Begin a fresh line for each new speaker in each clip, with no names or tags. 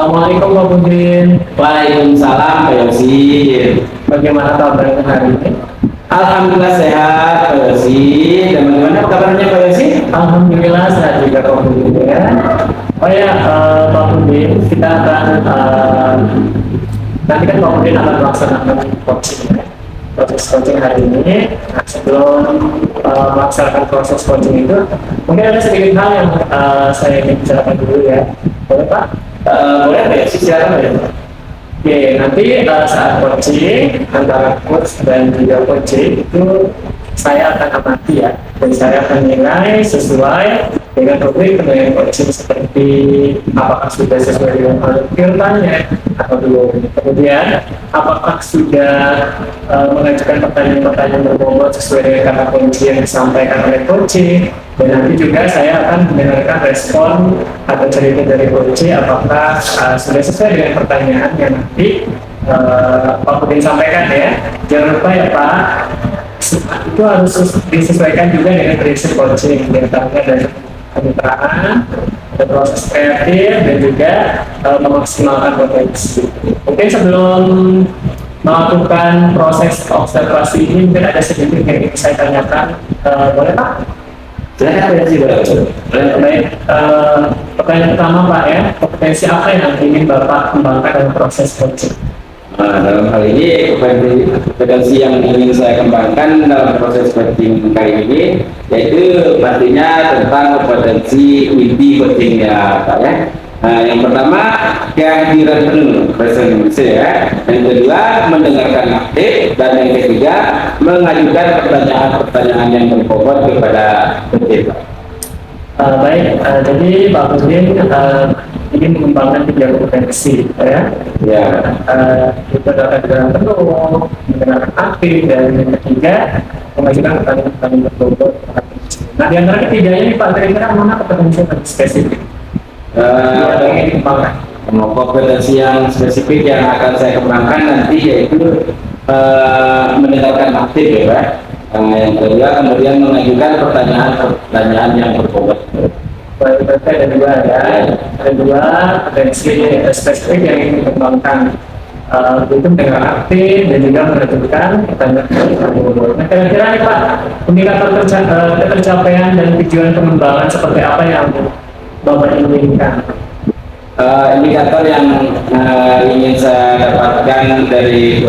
Assalamualaikum Pak Budin.
Waalaikumsalam Pak Yosi.
Bagaimana kabarnya hari ini?
Alhamdulillah sehat Pak Yosi. Dan bagaimana kabarnya Pak Yosi?
Alhamdulillah sehat juga Pak Budin ya. Oh ya Pak Budin, kita akan nanti kan Pak Budin akan melaksanakan coaching ya. Proses coaching hari ini. Nah, sebelum melaksanakan proses coaching itu, mungkin ada sedikit hal yang saya ingin bicarakan dulu ya. Boleh Pak?
Boleh Pak Yosi, silakan Pak Yosi.
Oke, nanti saat coaching antara coach dan juga coaching itu saya akan amati ya, dan saya akan nilai sesuai dengan topik penilaian coaching seperti apakah sudah sesuai dengan alur atau belum. Kemudian apakah sudah mengajukan pertanyaan-pertanyaan berbobot sesuai dengan kata kunci yang disampaikan oleh coaching. Dan nanti juga saya akan mendengarkan respon atau cerita dari coaching apakah sudah sesuai dengan pertanyaan yang nanti Pak Budin sampaikan ya. Jangan lupa ya Pak, itu harus disesuaikan juga dengan prinsip coaching, diantaranya dari kemitraan, ada proses kreatif, dan juga memaksimalkan potensi. Mungkin sebelum melakukan proses observasi ini mungkin ada sedikit yang ingin saya tanyakan, boleh Pak?
Silakan Pak Yosi.
Baik, pertanyaan pertama Pak ya, kompetensi apa yang ingin Bapak kembangkan dalam proses coaching?
Dalam hal ini kompetensi yang ingin saya kembangkan dalam proses coaching kali ini yaitu pastinya tentang kompetensi inti coachingnya Pak ya. Yang pertama kehadiran penuh presence ya. Yang kedua mendengarkan aktif, dan yang ketiga mengajukan pertanyaan-pertanyaan yang berbobot kepada peserta.
Baik, jadi Pak Budin ingin mengembangkan 3 kompetensi ya.
Ya.
Itu adalah kehadiran penuh, mendengarkan aktif, dan yang ketiga mengajukan pertanyaan-pertanyaan berbobot. Nah, di antara ketiganya ini Pak, kira-kira mana kompetensi yang spesifik yang ingin dikembangkan?
Kompetensi yang spesifik yang akan saya kembangkan nanti yaitu mendengarkan aktif ya Pak. Yang kedua kemudian mengajukan pertanyaan yang berbobot.
Baik, ada 2 ya. Ada 2 potensi spesifik yang ingin dikembangkan, itu dengan aktif dan juga menentukan pertanyaan berbobot. Nah, kira-kira nih Pak, indikator tercapaian dan tujuan pengembangan seperti apa yang Bapak inginkan?
Indikator yang ingin saya dapatkan dari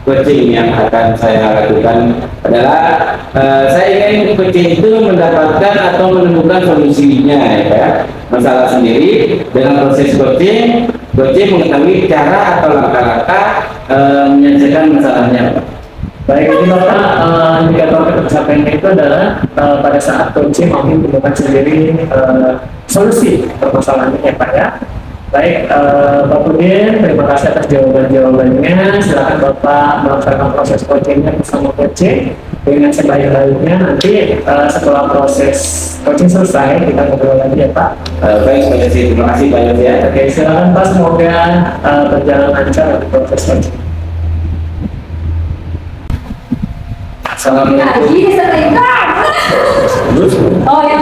coaching yang akan saya lakukan adalah saya ingin coaching itu mendapatkan atau menemukan solusinya ya, masalah sendiri. Dengan proses coaching mengetahui cara atau langkah-langkah menyelesaikan masalahnya.
Baik, ini Bapak, indikator tercapaian itu adalah pada saat coaching mampu menemukan sendiri solusi permasalahannya ya Pak ya. Baik, Pak Budin, terima kasih atas jawaban-jawabannya. Silakan Bapak melaksanakan proses coachingnya bersama coaching dengan sebaik-baiknya. Nanti setelah proses coaching selesai, kita ngobrol lagi ya Pak.
Baik, terima kasih banyak ya.
Oke, silakan Pak, semoga berjalan lancar untuk proses coaching. Assalamualaikum.
Oh ya,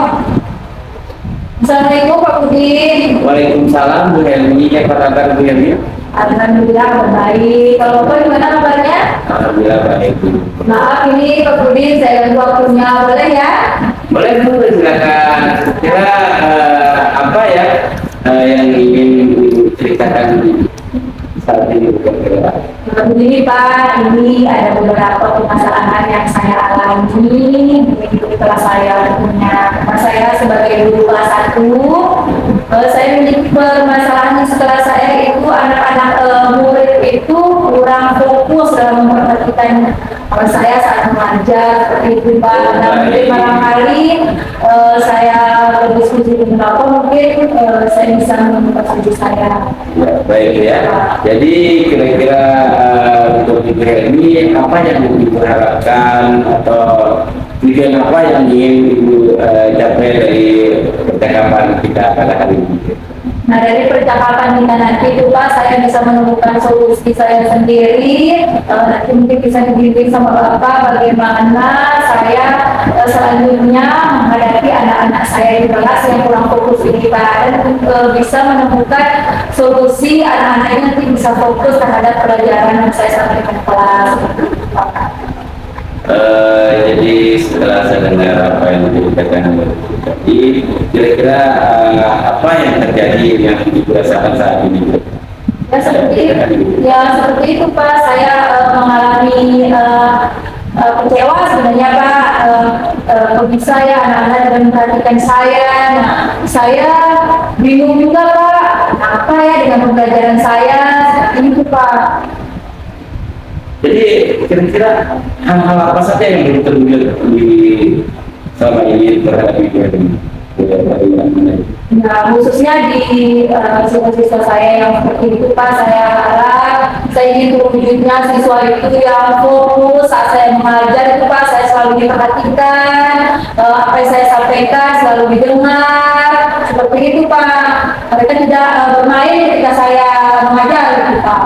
Assalamualaikum Pak Budin.
Waalaikumsalam Bu Helmi, apa kabar Bu Helmi?
Alhamdulillah baik. Kalau Bapak gimana kabarnya?
Alhamdulillah baik.
Maaf ini Pak Budin, saya ganggu waktunya, boleh ya?
Boleh Bu, silakan. Kira apa ya yang ingin diceritakan saat ini Bu?
Begini Pak, ini ada beberapa permasalahan yang saya alami di kelas saya punya. Karena saya sebagai guru kelas 1, saya memiliki permasalahan di sekolah saya itu anak-anak murid itu kurang fokus dalam memperhatikan saya saat mengajar seperti itu Pak. Dan mungkin barangkali saya berdiskusi dengan Bapak, mungkin saya bisa menemukan solusi saya.
Ya, baik ya. Jadi kira-kira untuk Ibu Helmi apa yang Ibu harapkan atau tujuan apa yang ingin Ibu capai dari percakapan kita pada hari ini?
Nah, dari percakapan kita nanti itu Pak, saya bisa menemukan solusi saya sendiri. Nanti mungkin bisa dibimbing sama Bapak bagaimana saya selanjutnya menghadapi anak-anak saya di kelas yang kurang fokus ini Pak, dan bisa menemukan solusi anak-anak ini nanti bisa fokus terhadap pelajaran yang saya sampaikan di kelas.
Jadi setelah saya dengar apa yang dikatakan tadi, kira-kira apa yang terjadi yang dirasakan saat ini?
Seperti itu Pak, saya mengalami kecewa sebenarnya Pak. Kok bisa ya anak-anak tidak memperhatikan saya. Nah, saya bingung juga Pak, apa ya dengan pembelajaran saya seperti itu Pak.
Jadi kira-kira hal-hal apa saja yang belum terwujud di selama ini terhadap ibu ini?
Nah, khususnya di siswa-siswa saya yang seperti itu Pak, saya harap saya ingin terwujudnya siswa itu yang fokus saat saya mengajar itu Pak, saya selalu diperhatikan, apa yang saya sampaikan selalu didengar, seperti itu Pak. Mereka tidak bermain ketika saya mengajar itu Pak.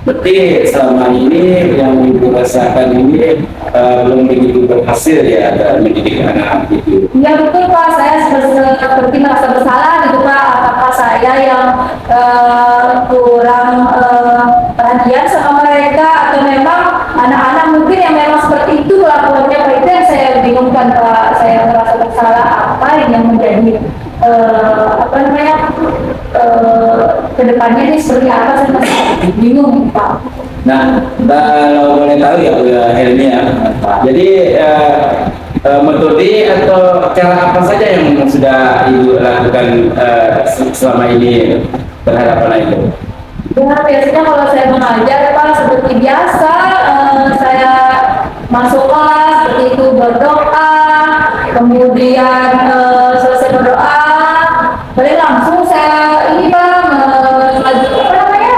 Berarti selama ini yang ibu rasakan ini belum begitu berhasil ya dalam mendidik anak itu.
Ya betul Pak, saya seperti merasa bersalah gitu Pak. Apakah saya yang kurang perhatian sama mereka, atau memang anak-anak mungkin yang memang seperti itu lakukannya Pak? Itu yang saya bingungkan Pak. Saya merasa bersalah, apa yang menjadi kedepannya ini seperti apa, saya masih bingung Pak.
Nah, kalau boleh tahu ya Bu Helmi ya, jadi metode atau cara apa saja yang sudah ibu lakukan selama ini terhadap anak itu?
Ya, biasanya kalau saya mengajar Pak seperti biasa, saya masuk kelas seperti itu, berdoa, kemudian selesai berdoa, balik langsung saya ini Pak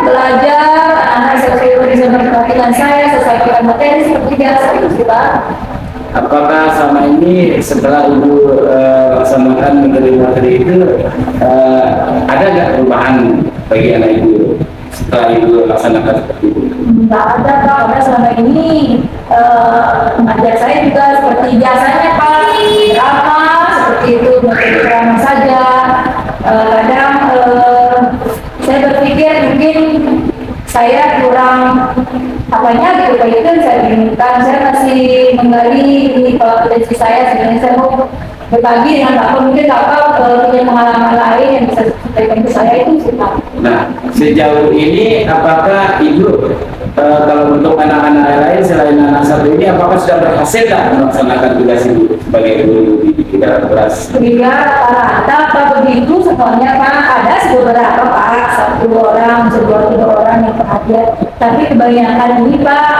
belajar, anak saya bisa memperhatikan saya, sesuaikan materi seperti biasa itu sih Pak.
Apakah selama ini setelah ibu laksanakan materi itu ada nggak perubahan bagi anak ibu setelah ibu laksanakan seperti itu?
Nggak ada Pak, karena selama ini mengajar saya juga seperti biasanya Pak, drama seperti itu, materi drama saja. Kadang saya berpikir mungkin saya kurang apanya gitu Pak, itu saya bingungkan. Saya masih menggali ini potensi saya, sebenarnya saya mau berbagi dengan Bapak, mungkin Bapak punya pengalaman lain yang bisa disampaikan ke saya itu sih Pak.
Nah, sejauh ini apakah ibu kalau untuk anak-anak lain selain anak satu ini, apakah sudah berhasil nggak melaksanakan tugas ibu sebagai guru di dalam kelas?
Iya, rata-rata Pak begitu semuanya Pak, ada beberapa Pak, 1 orang, 2-3 orang yang perhatian, tapi kebanyakan ini Pak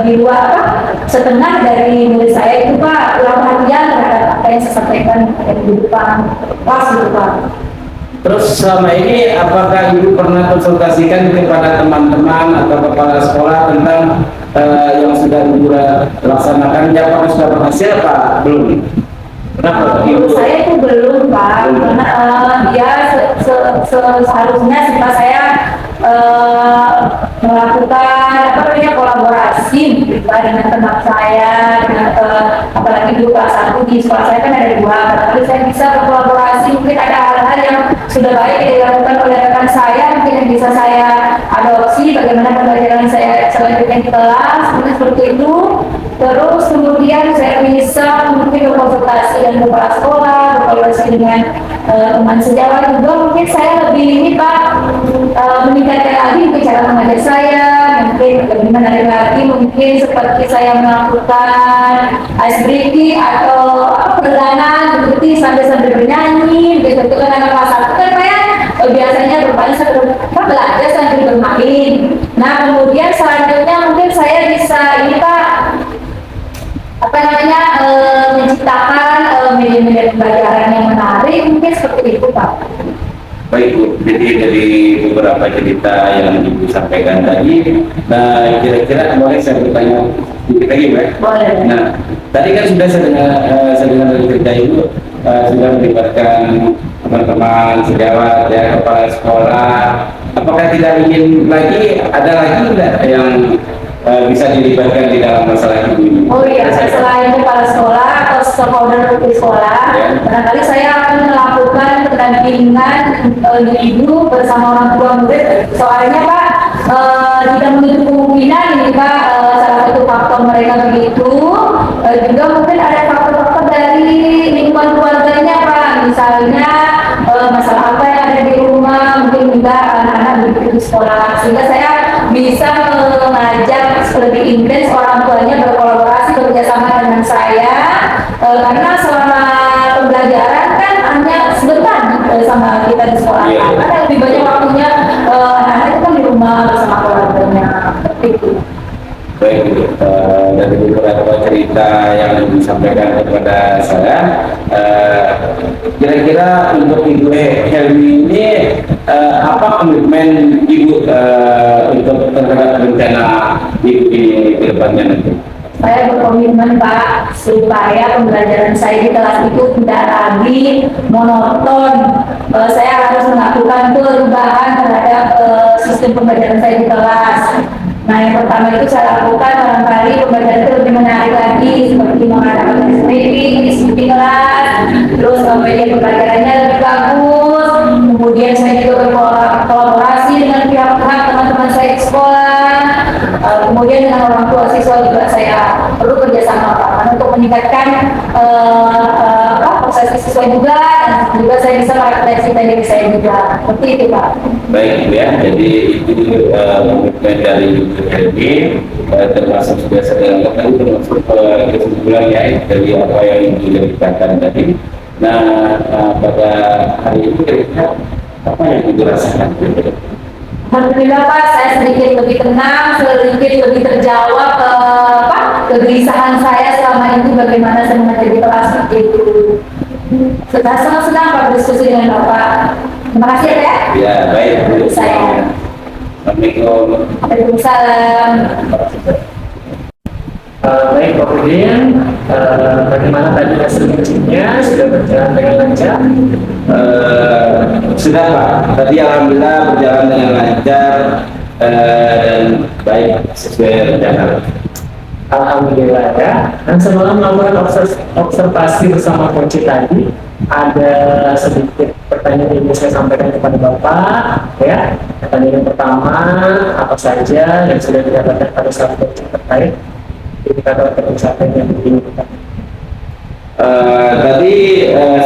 di luar Pak, setengah dari murid saya itu Pak kurang perhatian terhadap apa yang saya sampaikan dari di depan kelas gitu Pak.
Terus selama ini apakah ibu pernah konsultasikan kepada teman-teman atau kepala sekolah tentang yang sudah ibu laksanakan, apakah sudah berhasil Pak? Belum. Kenapa?
Menurut saya itu belum Pak, karena dia seharusnya sih saya melakukan kolaborasi dengan teman saya, dengan apalagi dulu kelas 1 di sekolah saya kan ada 2, tapi saya bisa berkolaborasi, mungkin ada hal-hal yang sudah baik dilakukan oleh rekan saya, mungkin yang bisa saya adopsi bagaimana pembelajaran saya selanjutnya di kelas, mungkin seperti itu. Terus kemudian saya bisa mungkin berkonsultasi dengan kepala sekolah, berkolaborasi dengan teman sejawat juga, mungkin saya lebih ini Pak meningkatkan lagi mungkin cara mengajar saya, mungkin lebih menarik lagi, mungkin seperti saya melakukan ice breaking atau perjalanan seperti sambil bernyanyi, begitu kan anak kelas 1 kan Pak ya, biasanya rupanya saya belajar sambil bermain. Nah kemudian selanjutnya mungkin saya bisa ini Pak menciptakan media-media pembelajaran yang menarik, mungkin seperti itu Pak.
Baik Bu, jadi dari beberapa cerita yang ibu sampaikan tadi, nah kira-kira boleh saya bertanya sedikit lagi Mbak?
Boleh.
Nah, tadi kan sudah saya dengar dari cerita ibu sudah melibatkan teman-teman sejawat ya, kepala sekolah. Apakah tidak ingin lagi ada lagi enggak yang bisa dilibatkan di dalam masalah ini?
Oh iya, selain kepala sekolah atau stakeholder di sekolah, barangkali saya akan melakukan pendampingan ibu bersama orang tua murid. Soalnya Pak, tidak menutup kemungkinan ini Pak, salah satu faktor mereka begitu, juga mungkin ada faktor-faktor dari lingkungan keluarganya Pak, misalnya masalah apa yang ada di rumah, mungkin juga anak-anak begitu di sekolah, sehingga saya bisa mengajak lebih intens orang tuanya berkolaborasi bekerjasama dengan saya, karena selama pembelajaran kan hanya sebentar sama kita di sekolah, karena lebih banyak waktunya anak-anak itu kan di rumah bersama keluarganya. Itu.
Baik, dari beberapa cerita yang disampaikan kepada saya, kira-kira untuk Ibu Helmi ini apa komitmen Ibu untuk terhadap rencana Ibu ini ke depannya nanti?
Saya berkomitmen Pak, supaya pembelajaran saya di kelas itu tidak lagi monoton. Saya harus melakukan perubahan terhadap sistem pembelajaran saya di kelas. Nah, yang pertama itu saya lakukan barangkali pembelajaran itu lebih menarik lagi, seperti mengadakan streaming, diskusi kelas, terus media pembelajarannya lebih bagus. Kemudian saya juga berkolaborasi dengan pihak-pihak teman-teman saya di sekolah. Kemudian dengan orang tua siswa juga saya perlu kerjasama Pak, untuk meningkatkan proses siswa juga, dan juga saya bisa merefleksi diri saya juga. Seperti itu Pak.
Baik ya, jadi itu komitmen dari Ibu Helmi, termasuk sudah saya lakukan termasuk kesimpulan ya dari apa yang Ibu ceritakan tadi. Nah, pada hari ini kira-kira apa yang Ibu rasakan?
Alhamdulillah Pak, saya sedikit lebih tenang, sedikit lebih terjawab kegelisahan saya selama ini bagaimana saya mengajar di kelas itu. Sudah senang Pak berdiskusi dengan Bapak. Terima kasih ya.
Ya, baik.
Saya.
Assalamualaikum.
Waalaikumsalam.
Baik Pak Udin, bagaimana tadi hasil ujinya sudah berjalan dengan lancar?
Sudah Pak, tadi alhamdulillah berjalan dengan lancar dan baik sesuai rencana.
Alhamdulillah ya. Dan sebelum melakukan observasi bersama Coach tadi, ada sedikit pertanyaan yang ingin saya sampaikan kepada Bapak ya. Pertanyaan yang pertama, apa saja yang sudah didapatkan pada saat coaching terkait indikator pencapaian yang diinginkan?
Tadi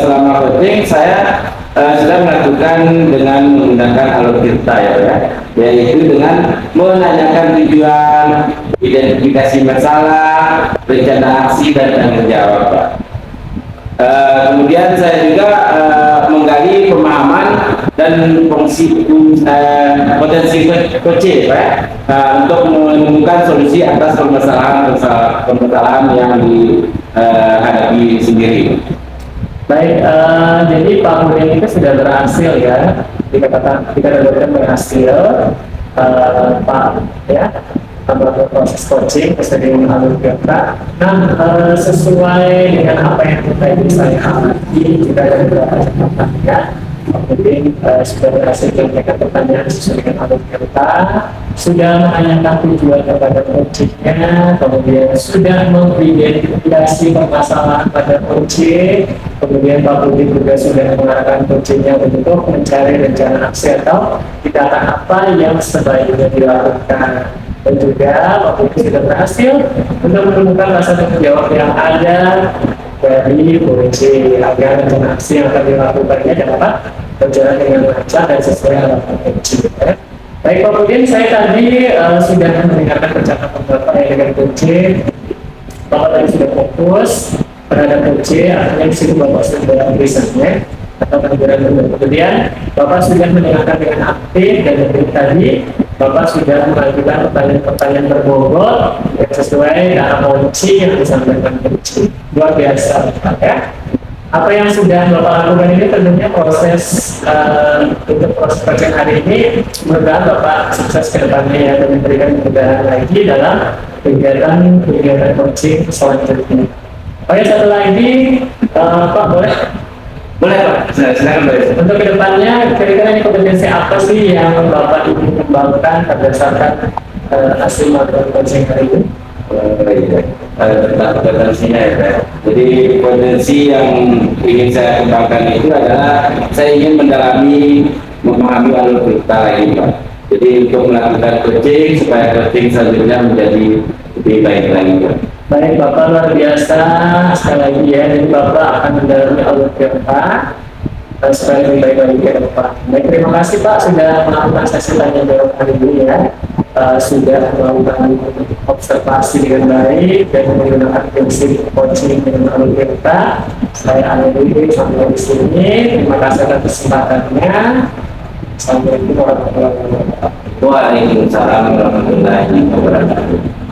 selama coaching saya sudah melakukan dengan menggunakan alutsista ya, yaitu dengan menanyakan tujuan, identifikasi masalah, rencana aksi dan tanggung jawab Pak. Kemudian saya juga menggali pemahaman dan fungsi potensi coaching Pak, untuk menemukan solusi atas permasalahan yang dihadapi sendiri. Baik,
Jadi Pak Udin itu sudah berhasil ya, dikatakan berhasil Pak ya, melakukan proses coaching kesediaan alur gerak. Nah, sesuai dengan apa yang tadi saya amati, kita ada beberapa catatan ya. Kemudian sudah berhasil menyampaikan pertanyaan sesuai dengan alur gerak, sudah menanyakan tujuan kepada coachingnya, kemudian sudah mengidentifikasi permasalahan pada coaching, kemudian Pak Budi juga sudah mengarahkan coachingnya untuk mencari rencana aksi atau tindakan apa yang sebaiknya dilakukan. Dan juga Pak Budi sudah berhasil untuk menemukan rasa tanggung jawab yang ada dari coaching agar rencana aksi yang akan dilakukannya dapat berjalan dengan lancar dan sesuai harapan coaching. Baik Pak Udin, saya tadi sudah mendengarkan percakapan Bapak yang dengan coaching. Bapak tadi sudah fokus terhadap coaching, artinya di situ Bapak sudah tulisannya atau pembelajaran. Kemudian Bapak sudah mendengarkan dengan aktif dan lebih tadi Bapak sudah mengajukan pertanyaan-pertanyaan berbobot yang sesuai dalam coaching yang disampaikan coaching. Luar biasa Pak ya. Apa yang sudah Bapak lakukan ini tentunya proses untuk proses coaching hari ini, mudah-mudahan Bapak sukses ke depannya ya, dan memberikan kemudahan lagi dalam kegiatan coaching selanjutnya. Oke, satu lagi Pak, boleh Pak?
Silakan Pak.
Untuk kedepannya, kira-kira ini kompetensi apa sih yang Bapak ingin kembangkan berdasarkan hasil melakukan coaching hari ini?
Tentang potensinya ya Pak. Jadi potensi yang ingin saya kembangkan itu adalah saya ingin mendalami, memahami alur cerita ini Pak. Jadi untuk melakukan coaching supaya coaching selanjutnya menjadi lebih baik lagi Pak.
Baik Bapak, luar biasa sekali lagi ya. Jadi Bapak akan mendalami alur cerita supaya lebih baik lagi ke depan. Baik, terima kasih Pak sudah melakukan sesi tanya jawab hari ini ya. Sudah melakukan observasi dengan baik dan menggunakan prinsip coaching dengan alur cerita. Saya akhiri sampai di sini. Terima kasih atas kesempatannya. Assalamualaikum warahmatullahi wabarakatuh.
Waalaikumsalam warahmatullahi wabarakatuh.